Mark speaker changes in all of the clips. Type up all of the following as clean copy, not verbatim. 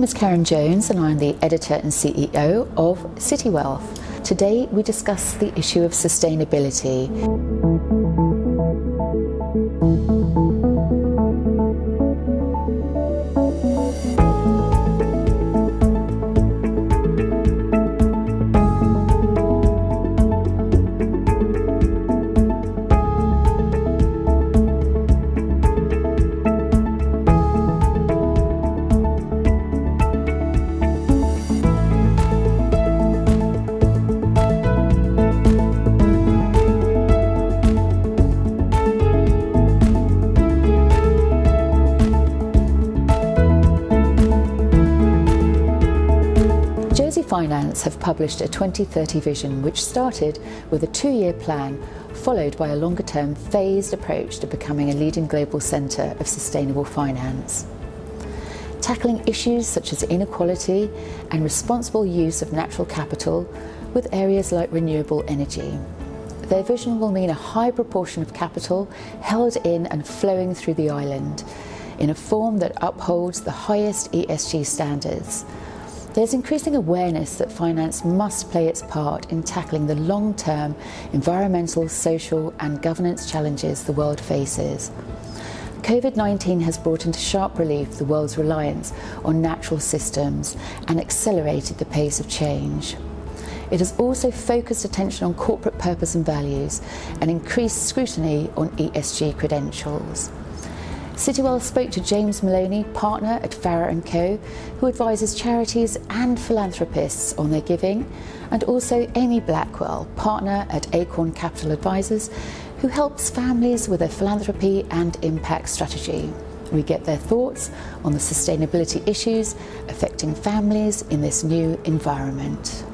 Speaker 1: name is Karen Jones and I'm the editor and CEO of Citywealth. Today we discuss the issue of sustainability. Finance have published a 2030 vision which started with a 2-year plan followed by a longer-term phased approach to becoming a leading global centre of sustainable finance. Tackling issues such as inequality and responsible use of natural capital with areas like renewable energy. Their vision will mean a high proportion of capital held in and flowing through the island in a form that upholds the highest ESG standards. There's increasing awareness that finance must play its part in tackling the long-term environmental, social and governance challenges the world faces. COVID-19 has brought into sharp relief the world's reliance on natural systems and accelerated the pace of change. It has also focused attention on corporate purpose and values and increased scrutiny on ESG credentials. Citywealth spoke to James Maloney, partner at Farrer & Co, who advises charities and philanthropists on their giving, and also Amy Blackwell, partner at Acorn Capital Advisors, who helps families with their philanthropy and impact strategy. We get their thoughts on the sustainability issues affecting families in this new environment.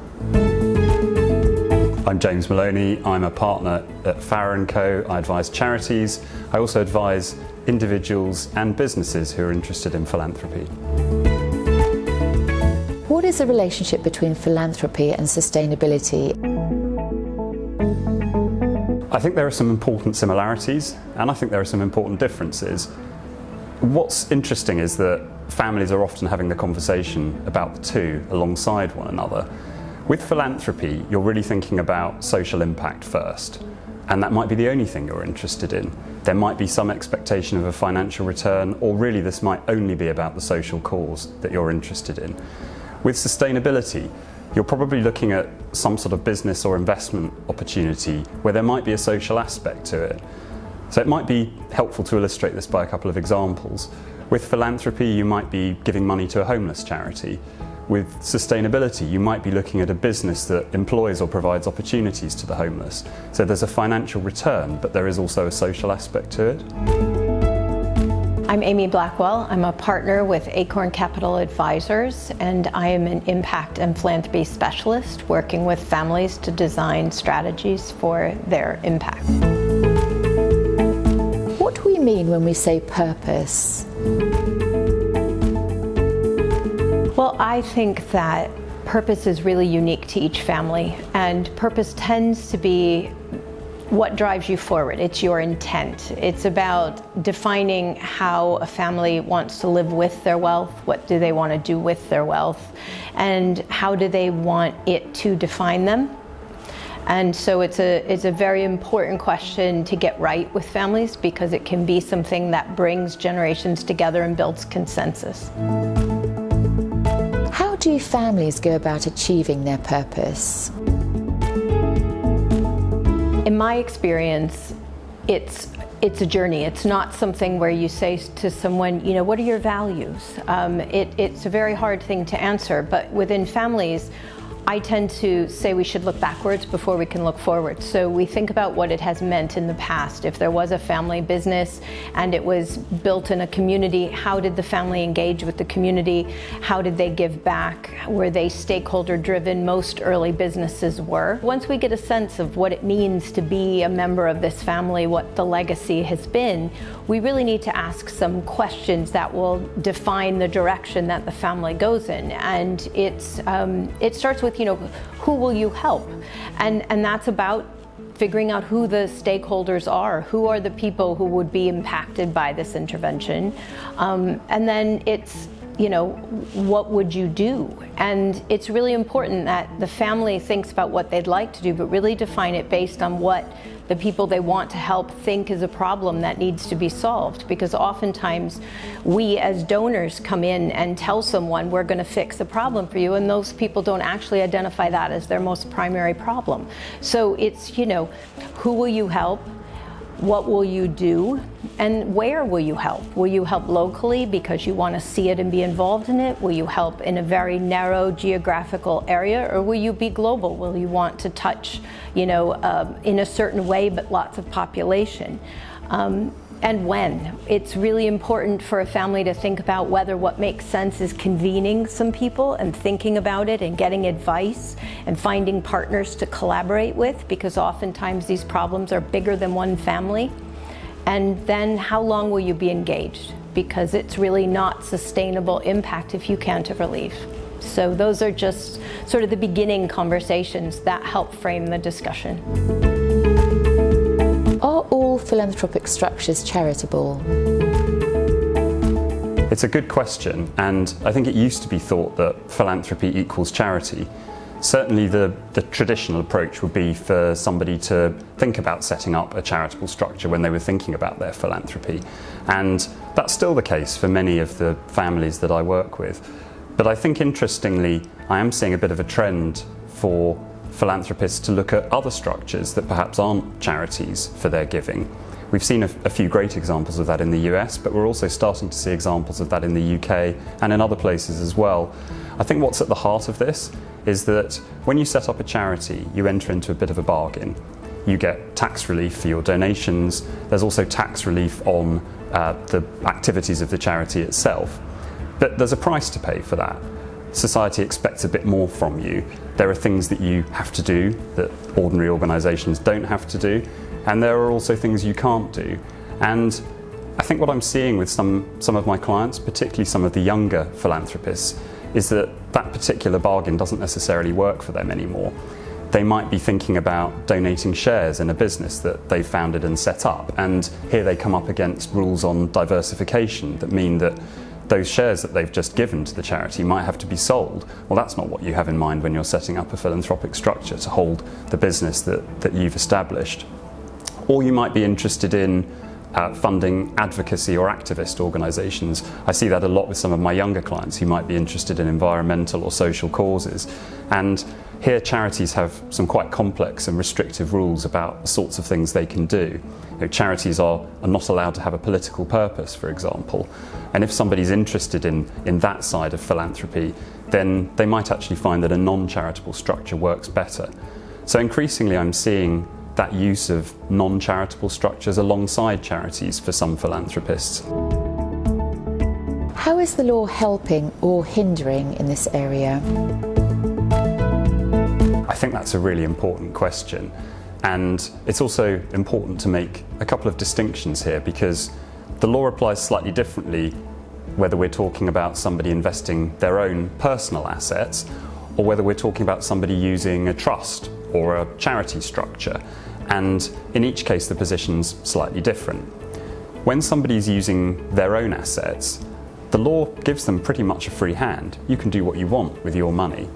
Speaker 2: I'm James Maloney, I'm a partner at Farrer & Co. I advise charities. I also advise individuals and businesses who are interested in philanthropy.
Speaker 1: What is the relationship between philanthropy and sustainability?
Speaker 2: I think there are some important similarities and I think there are some important differences. What's interesting is that families are often having the conversation about the two alongside one another. With philanthropy, you're really thinking about social impact first, and that might be the only thing you're interested in. There might be some expectation of a financial return, or really this might only be about the social cause that you're interested in. With sustainability, you're probably looking at some sort of business or investment opportunity where there might be a social aspect to it. So it might be helpful to illustrate this by a couple of examples. With philanthropy, you might be giving money to a homeless charity. With sustainability, you might be looking at a business that employs or provides opportunities to the homeless. So there's a financial return, but there is also a social aspect to it.
Speaker 3: I'm Amy Blackwell. I'm a partner with Acorn Capital Advisors, and I am an impact and philanthropy specialist working with families to design strategies for their impact.
Speaker 1: What do we mean when we say purpose?
Speaker 3: Well, I think that purpose is really unique to each family, and purpose tends to be what drives you forward. It's your intent. It's about defining how a family wants to live with their wealth, what do they want to do with their wealth, and how do they want it to define them. And so it's a very important question to get right with families, because it can be something that brings generations together and builds consensus.
Speaker 1: How do families go about achieving their purpose?
Speaker 3: In my experience, it's a journey. It's not something where you say to someone, you know, what are your values? It's a very hard thing to answer, but within families, I tend to say we should look backwards before we can look forward. So we think about what it has meant in the past. If there was a family business and it was built in a community, how did the family engage with the community? How did they give back? Were they stakeholder driven? Most early businesses were. Once we get a sense of what it means to be a member of this family, what the legacy has been, we really need to ask some questions that will define the direction that the family goes in. And it starts with, who will you help? And that's about figuring out who the stakeholders are, who are the people who would be impacted by this intervention. And then it's what would you do? And it's really important that the family thinks about what they'd like to do, but really define it based on what the people they want to help think is a problem that needs to be solved. Because oftentimes we as donors come in and tell someone we're going to fix a problem for you, and those people don't actually identify that as their most primary problem. So it's, who will you help? What will you do? And where will you help? Will you help locally because you want to see it and be involved in it? Will you help in a very narrow geographical area? Or will you be global? Will you want to touch, in a certain way, but lots of population? And when. It's really important for a family to think about whether what makes sense is convening some people and thinking about it and getting advice and finding partners to collaborate with, because oftentimes these problems are bigger than one family. And then how long will you be engaged? Because it's really not sustainable impact if you can't relieve. So those are just sort of the beginning conversations that help frame the discussion.
Speaker 1: Are all philanthropic structures charitable?
Speaker 2: It's a good question, and I think it used to be thought that philanthropy equals charity. Certainly the traditional approach would be for somebody to think about setting up a charitable structure when they were thinking about their philanthropy. And that's still the case for many of the families that I work with. But I think interestingly, I am seeing a bit of a trend for philanthropists to look at other structures that perhaps aren't charities for their giving. We've seen a few great examples of that in the US, but we're also starting to see examples of that in the UK and in other places as well. I think what's at the heart of this is that when you set up a charity, you enter into a bit of a bargain. You get tax relief for your donations. There's also tax relief on the activities of the charity itself. But there's a price to pay for that. Society expects a bit more from you. There are things that you have to do that ordinary organisations don't have to do, and there are also things you can't do. And I think what I'm seeing with some of my clients, particularly some of the younger philanthropists, is that that particular bargain doesn't necessarily work for them anymore. They might be thinking about donating shares in a business that they founded and set up, and here they come up against rules on diversification that mean that those shares that they've just given to the charity might have to be sold. Well, that's not what you have in mind when you're setting up a philanthropic structure to hold the business that you've established. Or you might be interested in funding advocacy or activist organisations. I see that a lot with some of my younger clients who might be interested in environmental or social causes. And here charities have some quite complex and restrictive rules about the sorts of things they can do. Charities are not allowed to have a political purpose, for example. And if somebody's interested in that side of philanthropy, then they might actually find that a non-charitable structure works better. So increasingly I'm seeing that use of non-charitable structures alongside charities for some philanthropists.
Speaker 1: How is the law helping or hindering in this area?
Speaker 2: I think that's a really important question, and it's also important to make a couple of distinctions here, because the law applies slightly differently whether we're talking about somebody investing their own personal assets or whether we're talking about somebody using a trust or a charity structure, and in each case the position's slightly different. When somebody's using their own assets, the law gives them pretty much a free hand. You can do what you want with your money.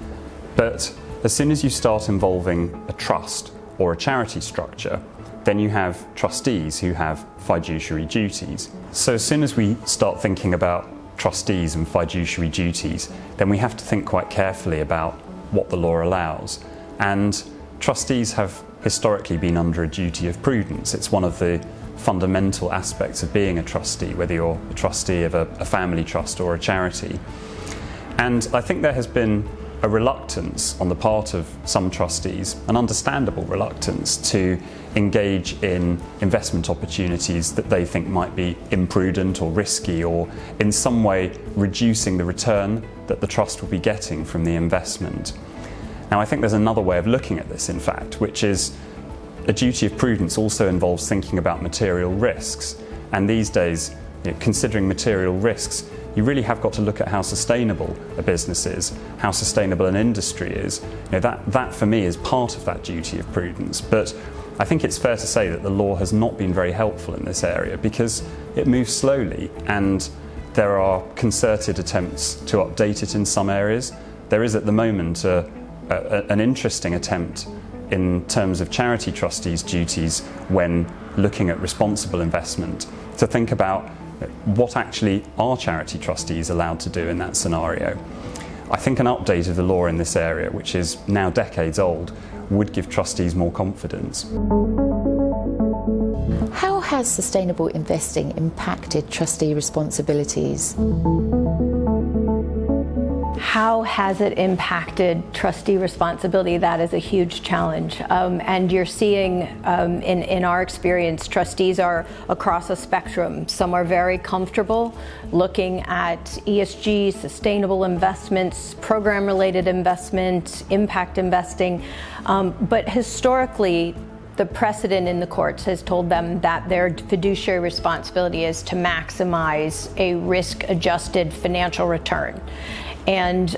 Speaker 2: But as soon as you start involving a trust or a charity structure, then you have trustees who have fiduciary duties. So as soon as we start thinking about trustees and fiduciary duties, then we have to think quite carefully about what the law allows. And trustees have historically been under a duty of prudence. It's one of the fundamental aspects of being a trustee, whether you're a trustee of a family trust or a charity. And I think there has been a reluctance on the part of some trustees, an understandable reluctance, to engage in investment opportunities that they think might be imprudent or risky, or in some way reducing the return that the trust will be getting from the investment. Now, I think there's another way of looking at this, in fact, which is a duty of prudence also involves thinking about material risks. And these days, considering material risks, you really have got to look at how sustainable a business is, how sustainable an industry is. That for me is part of that duty of prudence. But I think it's fair to say that the law has not been very helpful in this area because it moves slowly, and There are concerted attempts to update it in some areas. There is at the moment an interesting attempt in terms of charity trustees' duties when looking at responsible investment to think about what actually are charity trustees allowed to do in that scenario. I think an update of the law in this area, which is now decades old, would give trustees more confidence.
Speaker 1: How has sustainable investing impacted trustee responsibilities?
Speaker 3: How has it impacted trustee responsibility? That is a huge challenge. And you're seeing, in our experience, trustees are across a spectrum. Some are very comfortable looking at ESG, sustainable investments, program-related investment, impact investing. But historically, the precedent in the courts has told them that their fiduciary responsibility is to maximize a risk-adjusted financial return. And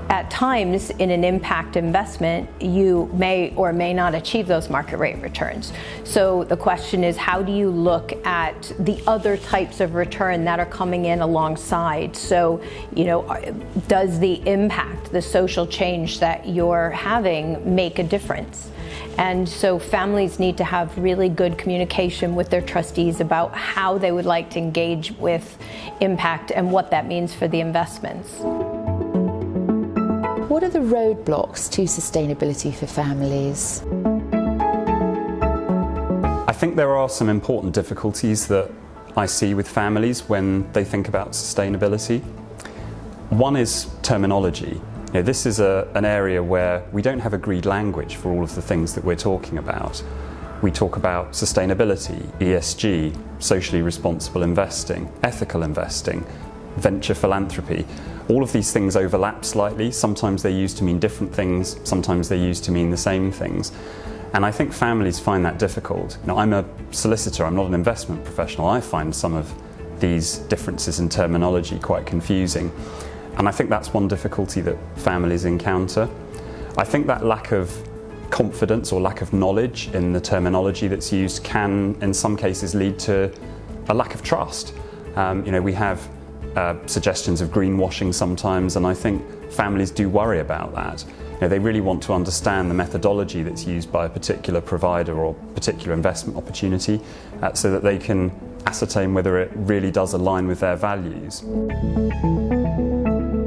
Speaker 3: at times in an impact investment, you may or may not achieve those market rate returns. So the question is, how do you look at the other types of return that are coming in alongside? So, does the impact, the social change that you're having make a difference? And so families need to have really good communication with their trustees about how they would like to engage with impact and what that means for the investments.
Speaker 1: What are the roadblocks to sustainability for families?
Speaker 2: I think there are some important difficulties that I see with families when they think about sustainability. One is terminology. This is an area where we don't have agreed language for all of the things that we're talking about. We talk about sustainability, ESG, socially responsible investing, ethical investing, venture philanthropy. All of these things overlap slightly. Sometimes they're used to mean different things, sometimes they're used to mean the same things. And I think families find that difficult. I'm a solicitor, I'm not an investment professional. I find some of these differences in terminology quite confusing. And I think that's one difficulty that families encounter. I think that lack of confidence or lack of knowledge in the terminology that's used can, in some cases, lead to a lack of trust. We have suggestions of greenwashing sometimes, and I think families do worry about that. They really want to understand the methodology that's used by a particular provider or particular investment opportunity so that they can ascertain whether it really does align with their values.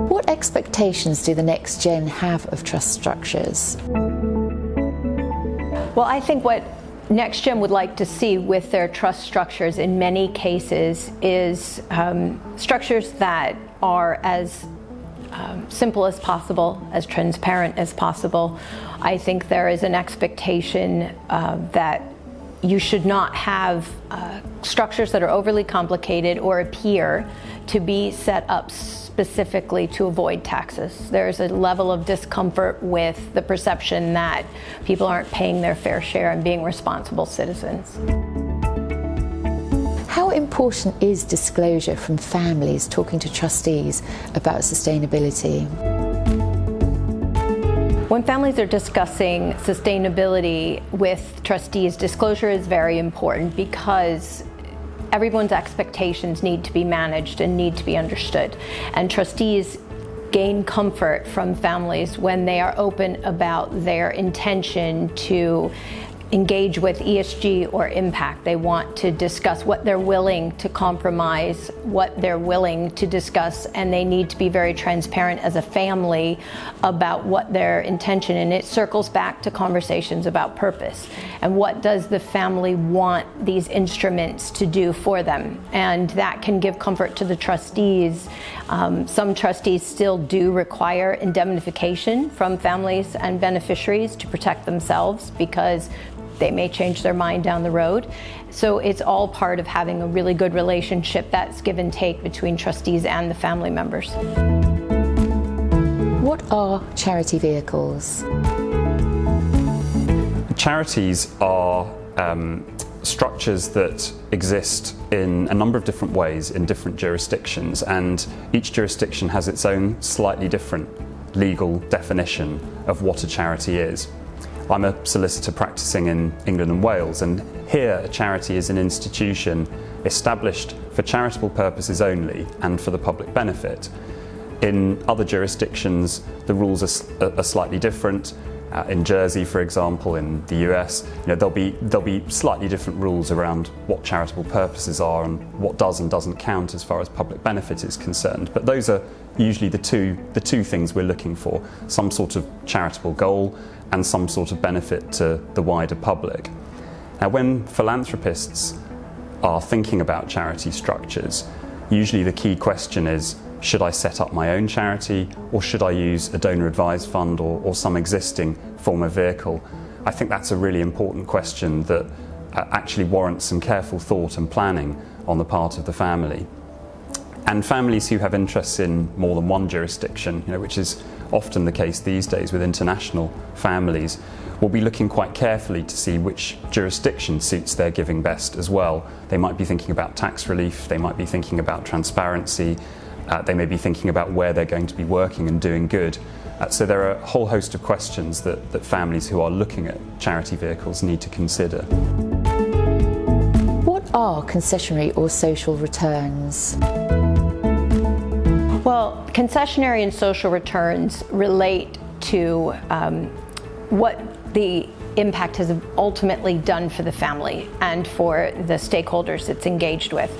Speaker 1: What expectations do the next gen have of trust structures?
Speaker 3: Well, I think what Next Gen would like to see with their trust structures in many cases is structures that are as simple as possible, as transparent as possible. I think there is an expectation that you should not have structures that are overly complicated or appear to be set up specifically to avoid taxes. There's a level of discomfort with the perception that people aren't paying their fair share and being responsible citizens.
Speaker 1: How important is disclosure from families talking to trustees about sustainability?
Speaker 3: When families are discussing sustainability with trustees, disclosure is very important because everyone's expectations need to be managed and need to be understood. And trustees gain comfort from families when they are open about their intention to engage with ESG or impact. They want to discuss what they're willing to compromise, what they're willing to discuss, and they need to be very transparent as a family about what their intention, and it circles back to conversations about purpose and what does the family want these instruments to do for them. And that can give comfort to the trustees. Some trustees still do require indemnification from families and beneficiaries to protect themselves because they may change their mind down the road. So it's all part of having a really good relationship that's give and take between trustees and the family members.
Speaker 1: What are charity vehicles?
Speaker 2: Charities are structures that exist in a number of different ways in different jurisdictions, and each jurisdiction has its own slightly different legal definition of what a charity is. I'm a solicitor practicing in England and Wales, and here a charity is an institution established for charitable purposes only and for the public benefit. In other jurisdictions, the rules are slightly different. In Jersey, for example, in the US, there'll be slightly different rules around what charitable purposes are and what does and doesn't count as far as public benefit is concerned. But those are usually the two things we're looking for: some sort of charitable goal and some sort of benefit to the wider public. Now, when philanthropists are thinking about charity structures, usually the key question is, should I set up my own charity, or should I use a donor-advised fund or some existing form of vehicle? I think that's a really important question that actually warrants some careful thought and planning on the part of the family. And families who have interests in more than one jurisdiction, which is often the case these days with international families, will be looking quite carefully to see which jurisdiction suits their giving best as well. They might be thinking about tax relief, they might be thinking about transparency, they may be thinking about where they're going to be working and doing good. So there are a whole host of questions that families who are looking at charity vehicles need to consider.
Speaker 1: What are concessionary or social returns?
Speaker 3: Well, concessionary and social returns relate to what the impact has ultimately done for the family and for the stakeholders it's engaged with.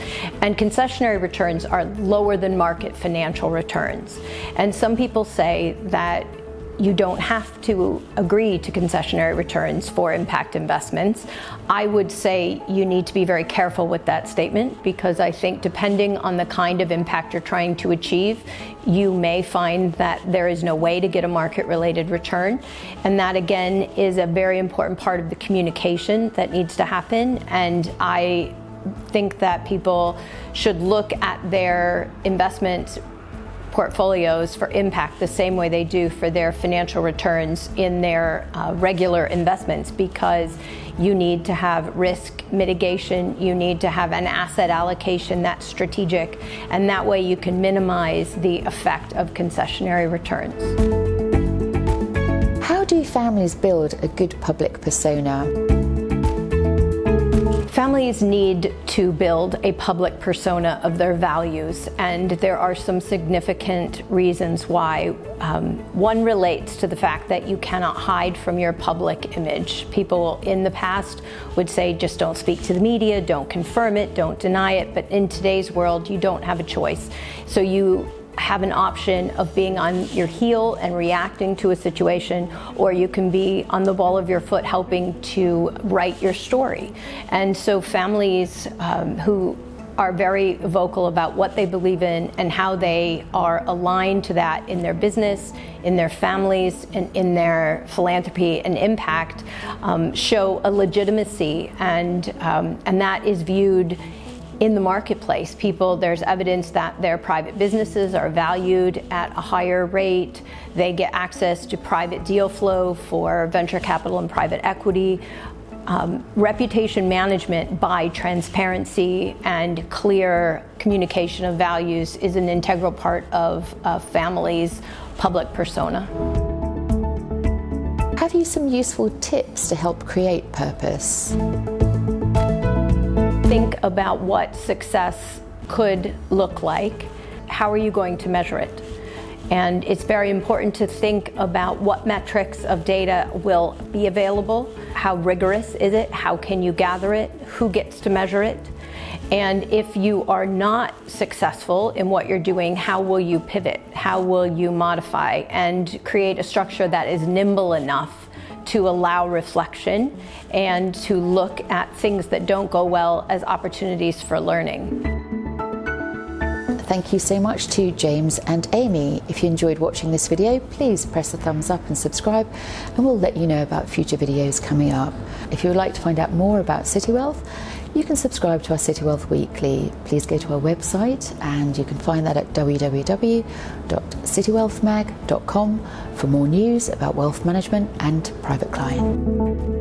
Speaker 3: And concessionary returns are lower than market financial returns. And some people say that you don't have to agree to concessionary returns for impact investments. I would say you need to be very careful with that statement, because I think depending on the kind of impact you're trying to achieve, you may find that there is no way to get a market-related return. And that, again, is a very important part of the communication that needs to happen. And I think that people should look at their investment portfolios for impact the same way they do for their financial returns in their regular investments, because you need to have risk mitigation, you need to have an asset allocation that's strategic, and that way you can minimize the effect of concessionary returns.
Speaker 1: How do families build a good public persona?
Speaker 3: Families need to build a public persona of their values, and there are some significant reasons why. One relates to the fact that you cannot hide from your public image. People in the past would say, just don't speak to the media, don't confirm it, don't deny it, but in today's world, you don't have a choice. So you have an option of being on your heel and reacting to a situation, or you can be on the ball of your foot helping to write your story. And so families who are very vocal about what they believe in and how they are aligned to that in their business, in their families, and in their philanthropy and impact show a legitimacy, and that is viewed in the marketplace. There's evidence that their private businesses are valued at a higher rate. They get access to private deal flow for venture capital and private equity. Reputation management by transparency and clear communication of values is an integral part of a family's public persona.
Speaker 1: Have you some useful tips to help create purpose?
Speaker 3: Think about what success could look like. How are you going to measure it? And it's very important to think about what metrics of data will be available. How rigorous is it? How can you gather it? Who gets to measure it? And if you are not successful in what you're doing, how will you pivot? How will you modify and create a structure that is nimble enough to allow reflection and to look at things that don't go well as opportunities for learning?
Speaker 1: Thank you so much to James and Amy. If you enjoyed watching this video, please press the thumbs up and subscribe, and we'll let you know about future videos coming up. If you would like to find out more about Citywealth, you can subscribe to our Citywealth Weekly. Please go to our website, and you can find that at www.citywealthmag.com for more news about wealth management and private client.